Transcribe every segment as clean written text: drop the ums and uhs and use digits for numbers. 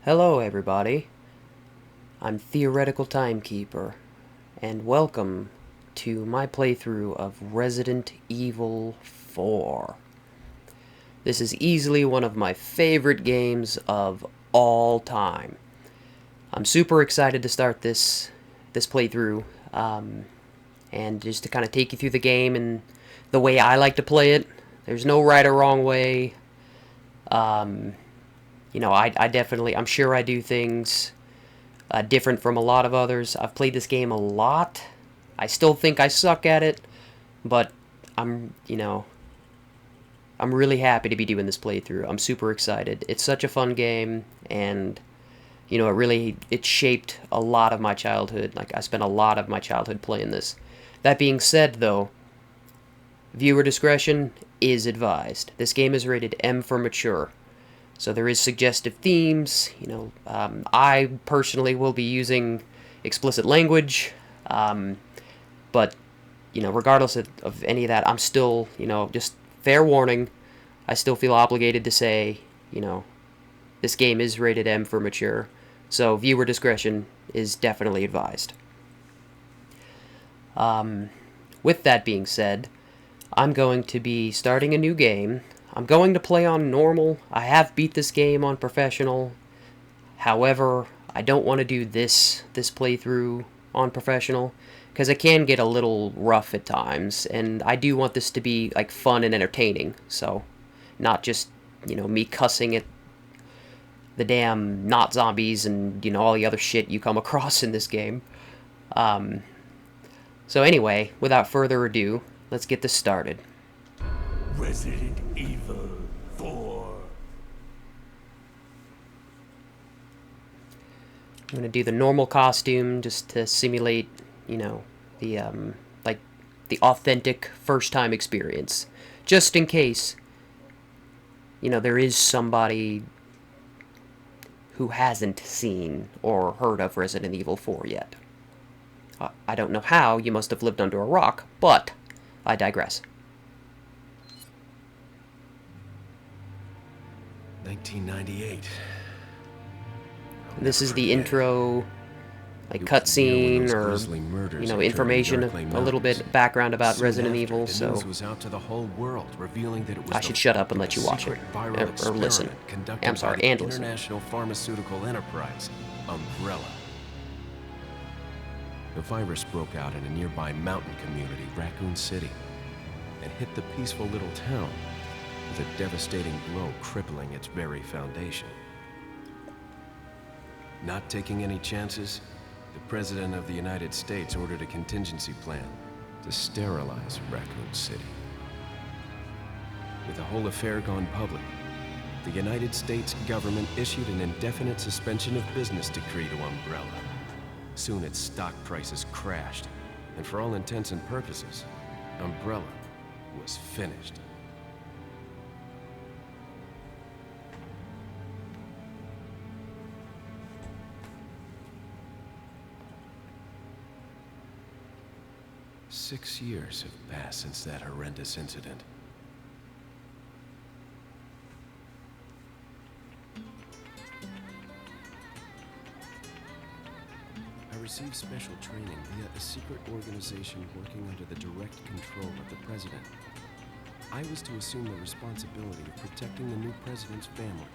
Hello everybody, I'm Theoretical Timekeeper, and welcome to my playthrough of Resident Evil 4. This is easily one of my favorite games of all time. I'm super excited to start this playthrough, and just to kind of take you through the game and the way I like to play it. There's no right or wrong way. I definitely, I'm sure I do things different from a lot of others. I've played this game a lot. I still think I suck at it, but I'm really happy to be doing this playthrough. I'm super excited. It's such a fun game, and it shaped a lot of my childhood. Like, I spent a lot of my childhood playing this. That being said, though, viewer discretion is advised. This game is rated M for mature. So there is suggestive themes. I personally will be using explicit language, but regardless of any of that, I'm still, just fair warning. I still feel obligated to say, this game is rated M for mature. So viewer discretion is definitely advised. With that being said, I'm going to be starting a new game. I'm going to play on normal. I have beat this game on professional. However, I don't want to do this playthrough on professional, because it can get a little rough at times, and I do want this to be like fun and entertaining. So, not just, me cussing at the damn not zombies and, all the other shit you come across in this game. So anyway, without further ado, let's get this started. Resident Evil 4. I'm gonna do the normal costume just to simulate, the the authentic first-time experience, just in case, there is somebody who hasn't seen or heard of Resident Evil 4 yet. I don't know how. You must have lived under a rock, but I digress. 1998. This is the intro, like, cutscene, or information, a little bit background about Resident Evil. So I should shut up and let you watch it, or listen. I'm sorry, and listen. International pharmaceutical enterprise, Umbrella. The virus broke out in a nearby mountain community, Raccoon City, and hit the peaceful little town with a devastating blow crippling its very foundation. Not taking any chances, the President of the United States ordered a contingency plan to sterilize Raccoon City. With the whole affair gone public, the United States government issued an indefinite suspension of business decree to Umbrella. Soon its stock prices crashed, and for all intents and purposes, Umbrella was finished. Six years have passed since that horrendous incident. I received special training via a secret organization working under the direct control of the president. I was to assume the responsibility of protecting the new president's family.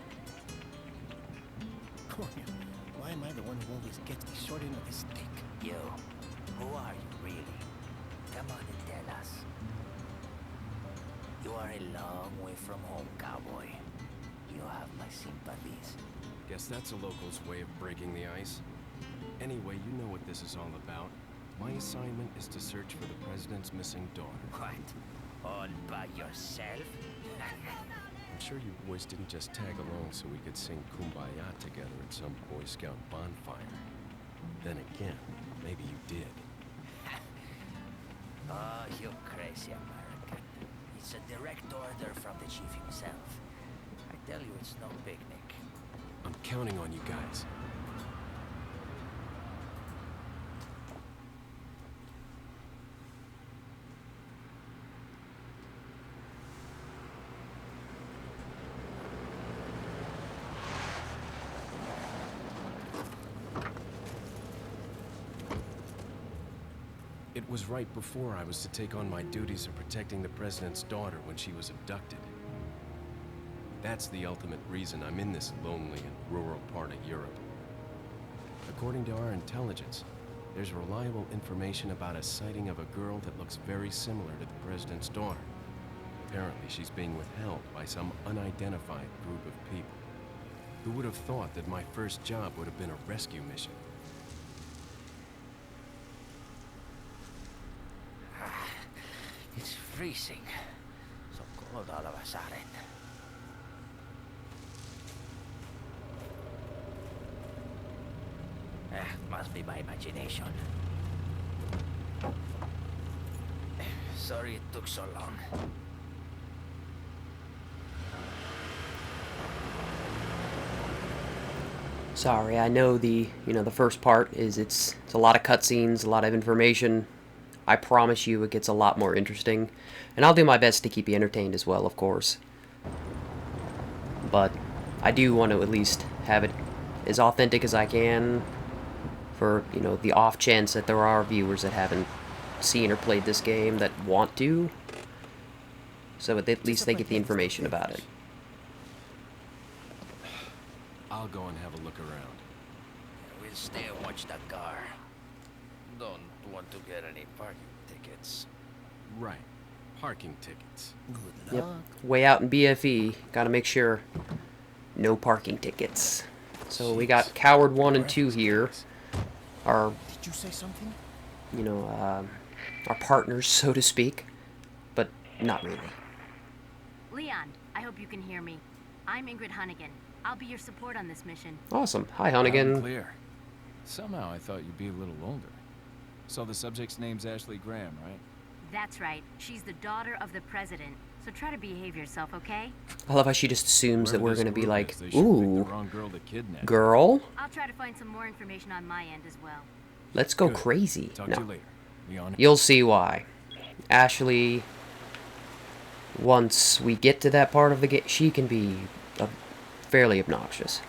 Why am I the one who always gets the short end of the stick? You, who are you really? Come on and tell us. You are a long way from home, cowboy. You have my sympathies. Guess that's a local's way of breaking the ice. Anyway, you know what this is all about. My assignment is to search for the president's missing daughter. What? All by yourself? I'm sure you boys didn't just tag along so we could sing Kumbaya together at some Boy Scout bonfire. Then again, maybe you did. Oh, you crazy American. It's a direct order from the chief himself. I tell you, it's no picnic. I'm counting on you guys. It was right before I was to take on my duties of protecting the president's daughter when she was abducted. That's the ultimate reason I'm in this lonely and rural part of Europe. According to our intelligence, there's reliable information about a sighting of a girl that looks very similar to the president's daughter. Apparently, she's being withheld by some unidentified group of people. Who would have thought that my first job would have been a rescue mission? It's freezing. So cold all of a sudden. Must be my imagination. Sorry it took so long. Sorry, I know the first part is it's a lot of cutscenes, a lot of information. I promise you it gets a lot more interesting, and I'll do my best to keep you entertained as well, of course. But I do want to at least have it as authentic as I can for, the off chance that there are viewers that haven't seen or played this game that want to, so at least they get the information about it. I'll go and have a look around. We'll stay and watch the car. Don't want to get any parking tickets. Right. Parking tickets. Good Yep. luck. Way out in BFE, gotta make sure no parking tickets. So we got Coward 1 and 2 here. Our, Did you say something? our partners, so to speak, but not really. Leon, I hope you can hear me. I'm Ingrid Hunnigan. I'll be your support on this mission. Awesome. Hi, Loud and Hunnigan. clear. Somehow I thought you'd be a little older. So the subject's name's Ashley Graham, right? That's right. She's the daughter of the president. So try to behave yourself, okay? I love how she just assumes that Whoever we're this gonna be group like, is, they sure picked ooh, the wrong girl to kidnap. girl, I'll try to find some more information on my end as well. let's go Good. crazy. Talk No, to you later. Leon. you'll see why. Ashley, once we get to that part of the game, she can be fairly obnoxious,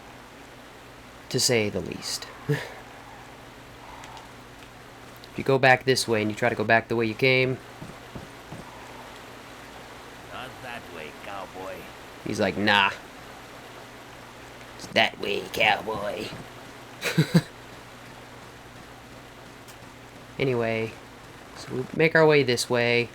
to say the least. If you go back this way and you try to go back the way you came, Not that way, cowboy. he's like, nah. It's that way, cowboy. Anyway, so we make our way this way.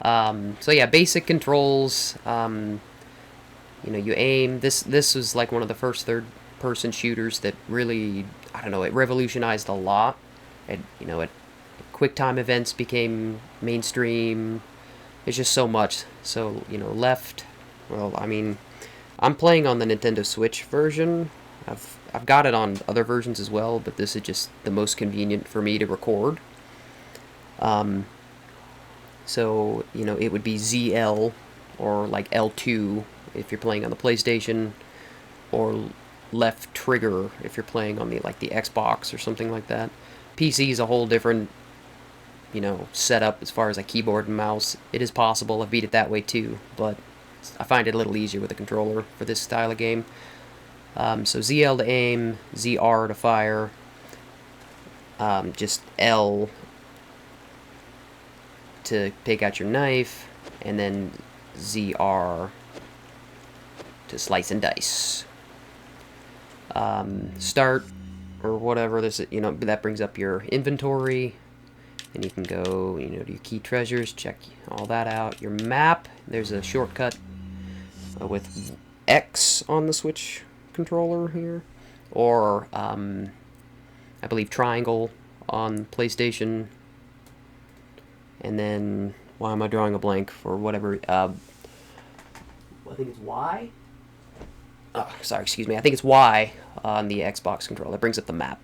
So yeah, basic controls. You aim. This was like one of the first third-person shooters that really, I don't know, it revolutionized a lot. QuickTime events became mainstream. It's just so much. So, left. Well, I mean, I'm playing on the Nintendo Switch version. I've got it on other versions as well, but this is just the most convenient for me to record. So, it would be ZL or like L2 if you're playing on the PlayStation, or left trigger if you're playing on the Xbox or something like that. PC is a whole different, setup as far as a keyboard and mouse. It is possible. I beat it that way too, but I find it a little easier with a controller for this style of game. So ZL to aim, ZR to fire, just L to pick out your knife, and then ZR to slice and dice. Start, or whatever, that brings up your inventory, and you can go, to your key treasures, check all that out. Your map, there's a shortcut with X on the Switch controller here, or I believe triangle on PlayStation, and then why am I drawing a blank for whatever? I think it's Y. Oh, sorry, excuse me. I think it's Y on the Xbox controller. That brings up the map.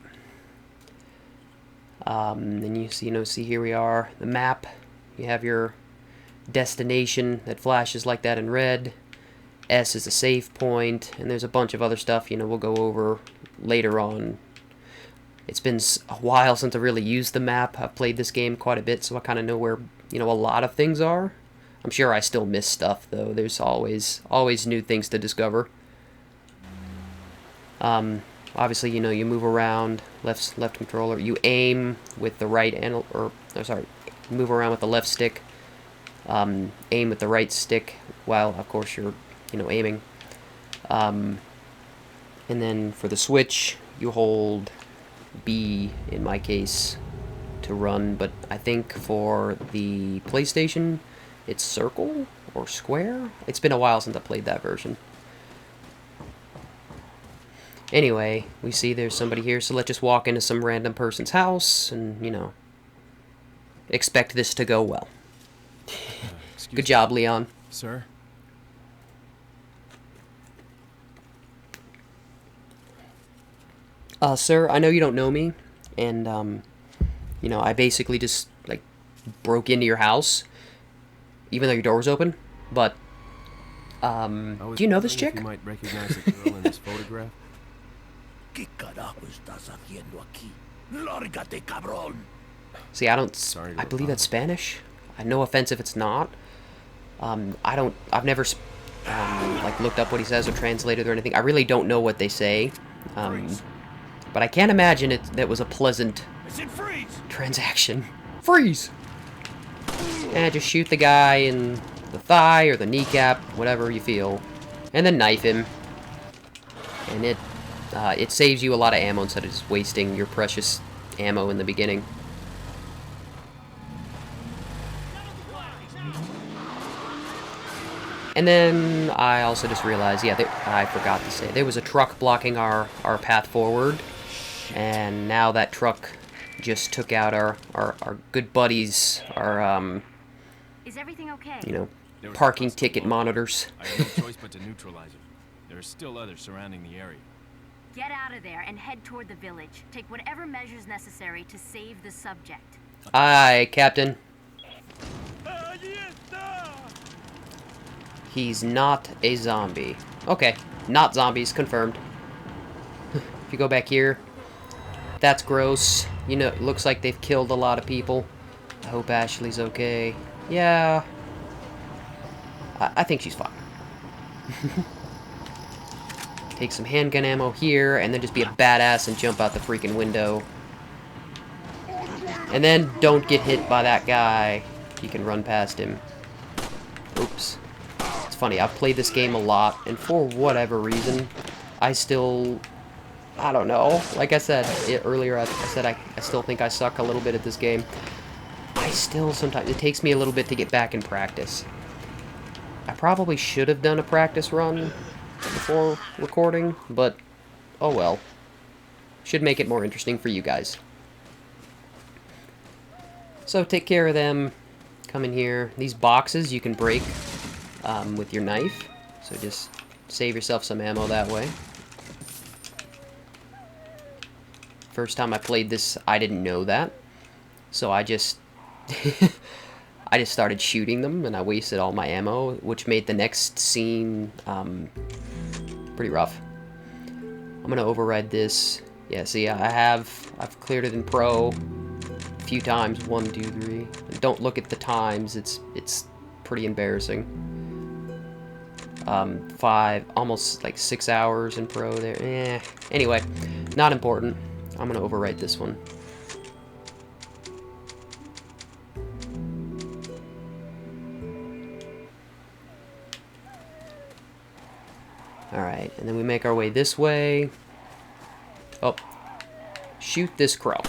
Then you see here we are, the map. You have your destination that flashes like that in red. S is a save point, and there's a bunch of other stuff, we'll go over later on. It's been a while since I really used the map. I've played this game quite a bit, so I kind of know where, a lot of things are. I'm sure I still miss stuff, though. There's always new things to discover. Obviously, you know, you move around, left controller. You aim with the right move around with the left stick. Aim with the right stick while, of course, you're, you know, aiming. And then for the switch, you hold B, in my case, to run. But I think for the PlayStation, it's circle or square? It's been a while since I played that version. Anyway, we see there's somebody here, so let's just walk into some random person's house and, you know, expect this to go well. Good job, Leon. Sir? Sir, I know you don't know me, and, you know, I basically just, like, broke into your house, even though your door was open, but, do you know this chick? You might recognize the girl in this photograph. ¿Qué carajo estás haciendo aquí? Lárgate, cabrón. See, Sorry to I believe bother. that's Spanish. No offense if it's not. I've never, like, looked up what he says or translated or anything. I really don't know what they say. But I can't imagine that was a pleasant transaction. Freeze! Just shoot the guy in the thigh or the kneecap, whatever you feel, and then knife him. And it saves you a lot of ammo instead of just wasting your precious ammo in the beginning. And then I also just realized, yeah, I forgot to say, there was a truck blocking our path forward. And now that truck just took out our good buddies, our, Is everything okay? you know, There was a parking hostile ticket mob. monitors. I had no choice but to neutralize it. There are still others surrounding the area. Get out of there and head toward the village. Take whatever measures necessary to save the subject. Aye, Captain. He's not a zombie. Okay, not zombies, confirmed. If you go back here, that's gross. You know, it looks like they've killed a lot of people. I hope Ashley's okay. Yeah. I think she's fine. Take some handgun ammo here, and then just be a badass and jump out the freaking window. And then don't get hit by that guy. You can run past him. Oops. It's funny, I've played this game a lot, and for whatever reason, I don't know. Like I said earlier, I said I still think I suck a little bit at this game. Sometimes, it takes me a little bit to get back in practice. I probably should have done a practice run before recording, but oh well. Should make it more interesting for you guys. So take care of them. Come in here. These boxes you can break with your knife, so just save yourself some ammo that way. First time I played this, I didn't know that, so I just I just started shooting them, and I wasted all my ammo, which made the next scene pretty rough. I'm gonna override this. Yeah, see, I've cleared it in pro a few times. 1, 2, 3. And don't look at the times. It's pretty embarrassing. 5, almost like 6 hours in pro there. Anyway, not important. I'm gonna overwrite this one. Alright, and then we make our way this way. Oh. Shoot this crow.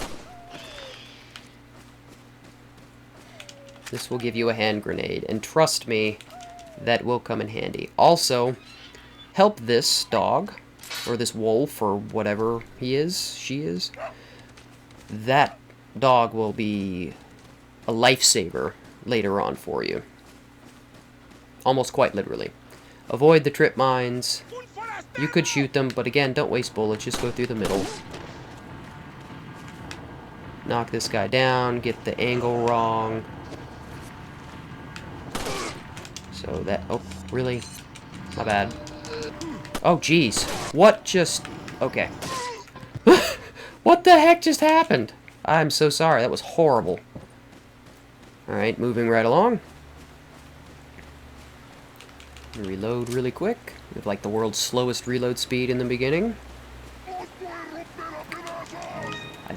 This will give you a hand grenade, and trust me, that will come in handy. Also, help this dog, or this wolf, or whatever he is, she is. That dog will be a lifesaver later on for you. Almost quite literally. Avoid the trip mines. You could shoot them, but again, don't waste bullets, just go through the middle. Knock this guy down, get the angle wrong. So that, oh, really? My bad. Oh, jeez. What just, okay. What the heck just happened? I'm so sorry, that was horrible. Alright, moving right along. Reload really quick. We have like the world's slowest reload speed in the beginning.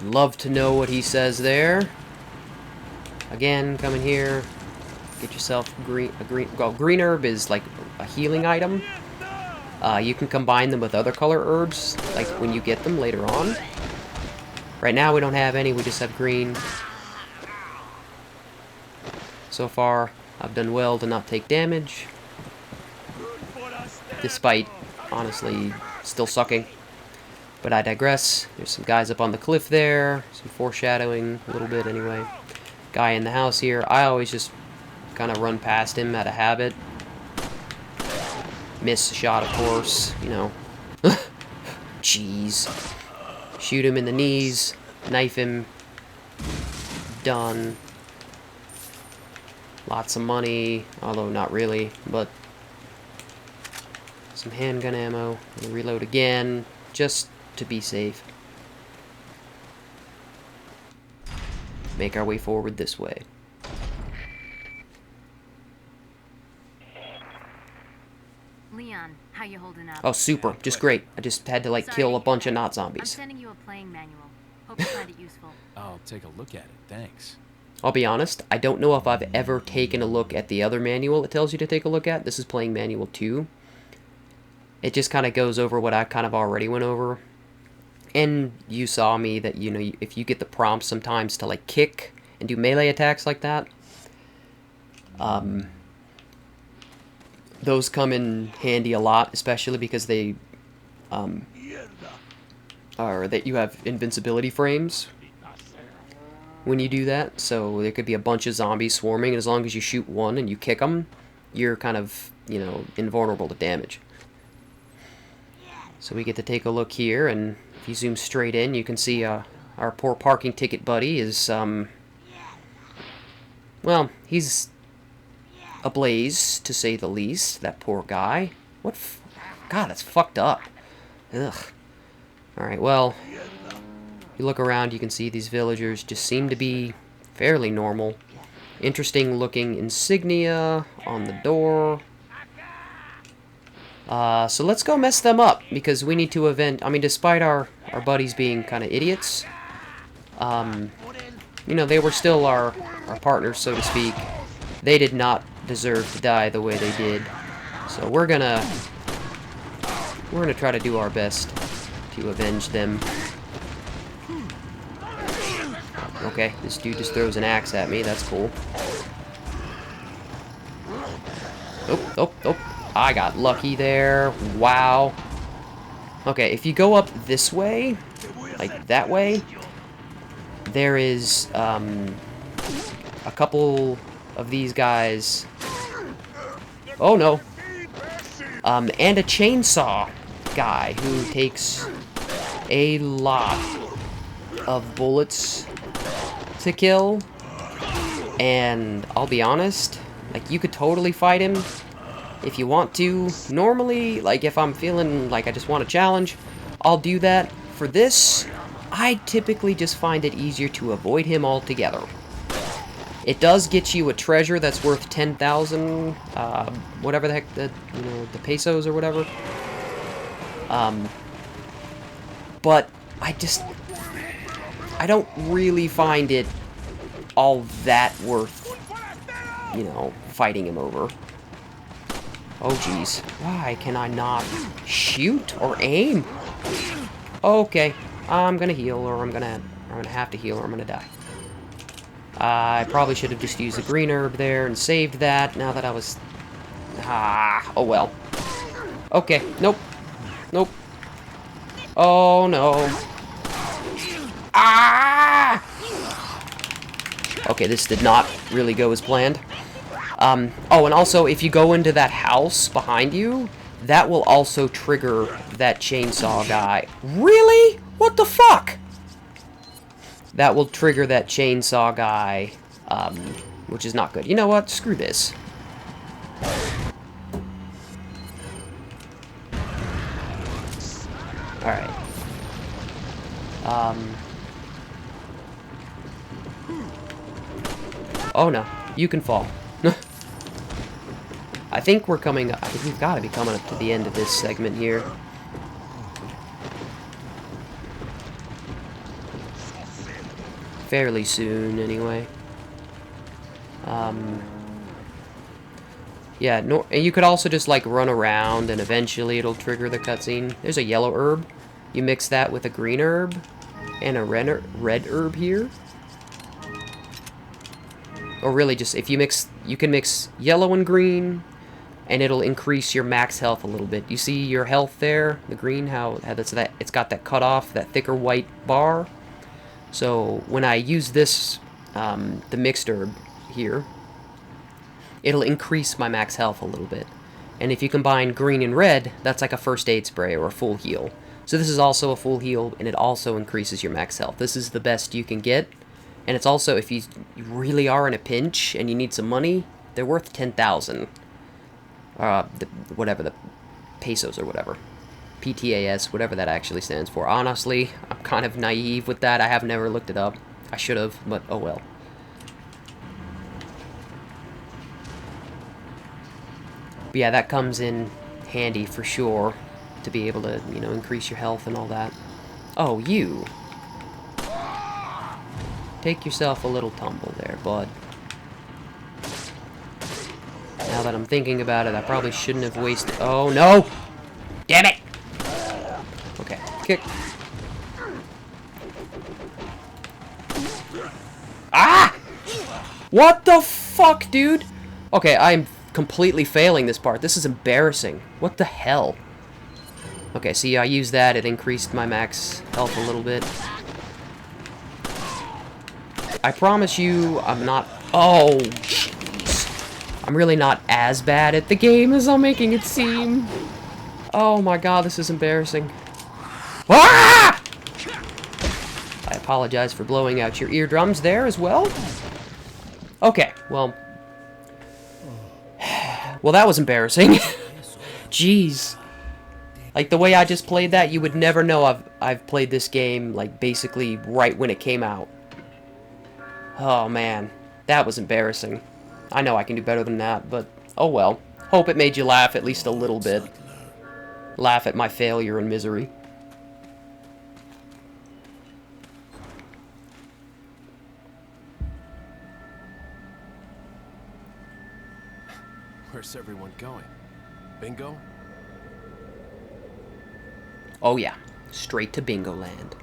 I'd love to know what he says there. Again, come in here. Get yourself green herb is like a healing item. You can combine them with other color herbs, like when you get them later on. Right now we don't have any, we just have green. So far, I've done well to not take damage. Despite, honestly, still sucking. But I digress. There's some guys up on the cliff there. Some foreshadowing, a little bit anyway. Guy in the house here. I always just kind of run past him out of habit. Miss a shot, of course, you know. Jeez. Shoot him in the knees. Knife him. Done. Lots of money, although not really, but some handgun ammo. Reload again, just to be safe. Make our way forward this way. Leon, how you holding up? Oh, super. Just great. I just had to, like, kill a bunch of not I'm zombies. sending you a playing manual. Hope you find it useful. I'll take a look at it, thanks. I'll be honest, I don't know if I've ever taken a look at the other manual it tells you to take a look at. This is playing manual 2. It just kind of goes over what I kind of already went over. And you saw me that, you know, if you get the prompts sometimes to, like, kick and do melee attacks like that, those come in handy a lot, especially because they, or that you have invincibility frames when you do that. So there could be a bunch of zombies swarming, and as long as you shoot one and you kick them, you're kind of, you know, invulnerable to damage. So we get to take a look here, and if you zoom straight in, you can see our poor parking ticket buddy is, well, he's ablaze, to say the least. That poor guy. What? God, that's fucked up. Ugh. Alright, well, if you look around, you can see these villagers just seem to be fairly normal. Interesting looking insignia on the door. So let's go mess them up, because we need to I mean, despite our buddies being kind of idiots, you know, they were still our partners, so to speak. They did not deserve to die the way they did. So we're gonna try to do our best to avenge them. Okay, this dude just throws an axe at me. That's cool. Oh, oh, oh. I got lucky there. Wow. Okay, if you go up this way, like that way, there is a couple of these guys. Oh no. And a chainsaw guy who takes a lot of bullets to kill. And I'll be honest, like, you could totally fight him if you want to. Normally, like, if I'm feeling like I just want a challenge, I'll do that. For this, I typically just find it easier to avoid him altogether. It does get you a treasure that's worth 10,000, whatever the heck, the pesos or whatever. But I don't really find it all that worth, you know, fighting him over. Oh, jeez. Why can I not shoot or aim? Okay, I'm gonna heal, or I'm gonna have to heal, or I'm gonna die. I probably should have just used the green herb there and saved that, now that I was... oh well. Okay, nope. Nope. Oh, no. Ah! Okay, this did not really go as planned. Oh, and also, if you go into that house behind you, that will also trigger that chainsaw guy. Really? What the fuck? That will trigger that chainsaw guy, which is not good. You know what? Screw this. Alright. Oh no, you can fall. I think we've got to be coming up to the end of this segment here. fairly soon, anyway. Yeah, no, and you could also just, like, run around, and eventually it'll trigger the cutscene. There's a yellow herb. You mix that with a green herb, and a red herb here. Or really, just, if you mix, you can mix yellow and green, and it'll increase your max health a little bit. You see your health there? The green, how it's got that cutoff, that thicker white bar. So, when I use this, the mixed herb here, it'll increase my max health a little bit. And if you combine green and red, that's like a first aid spray or a full heal. So this is also a full heal, and it also increases your max health. This is the best you can get. And it's also, if you really are in a pinch and you need some money, they're worth 10,000. Whatever, the pesos or whatever. PTAS, whatever that actually stands for. Honestly, I'm kind of naive with that. I have never looked it up. I should have, but oh well. But yeah, that comes in handy for sure, to be able to, you know, increase your health and all that. Oh, you. Take yourself a little tumble there, bud. Now that I'm thinking about it, I probably shouldn't have wasted... Oh, no! Damn it! Okay, kick. Ah! What the fuck, dude? Okay, I'm completely failing this part. This is embarrassing. What the hell? Okay, see, I used that. It increased my max health a little bit. I promise you, I'm not... Oh, jeez. I'm really not as bad at the game as I'm making it seem. Oh my god, this is embarrassing. Ah! I apologize for blowing out your eardrums there as well. Okay, well... Well, that was embarrassing. Jeez. Like, the way I just played that, you would never know I've played this game, like, basically right when it came out. Oh, man. That was embarrassing. I know I can do better than that, but oh well. Hope it made you laugh at least a little bit. Laugh at my failure and misery. Where's everyone going? Bingo? Oh yeah, straight to Bingo Land.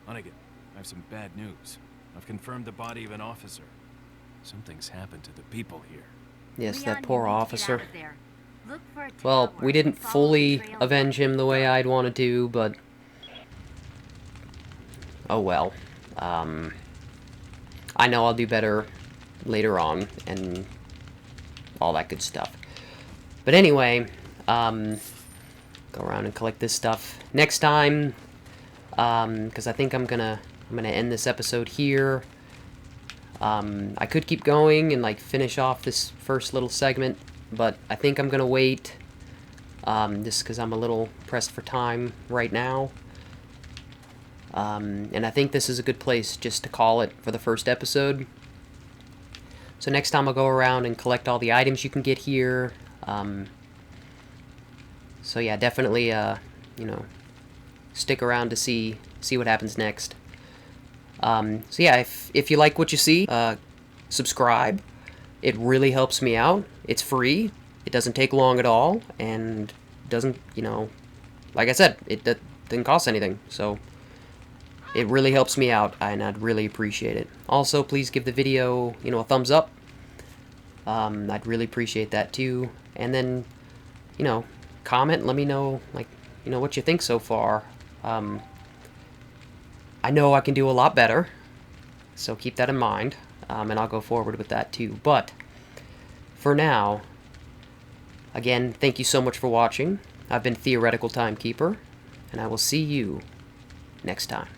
Hunnigan, I have some bad news. I've confirmed the body of an officer. Something's happened to the people here. Yes, Leon, that poor you need to get officer. out of there. Look for a Well, tower we and didn't follow the fully trail avenge him the way I'd want to do, but... Oh well. I know I'll do better later on, and all that good stuff. But anyway, go around and collect this stuff. Next time, because I think I'm gonna end this episode here. I could keep going and like finish off this first little segment, but I think I'm gonna wait, just because I'm a little pressed for time right now. And I think this is a good place just to call it for the first episode. So next time I'll go around and collect all the items you can get here. So yeah, definitely, you know, stick around to see what happens next. So yeah, if you like what you see, subscribe. It really helps me out. It's free. It doesn't take long at all, and doesn't, you know, like I said, it didn't cost anything. So it really helps me out, and I'd really appreciate it. Also, please give the video, you know, a thumbs up. I'd really appreciate that too. And then, you know, comment, let me know, like, you know, what you think so far. I know I can do a lot better, so keep that in mind, and I'll go forward with that too. But for now, again, thank you so much for watching. I've been Theoretical Timekeeper, and I will see you next time.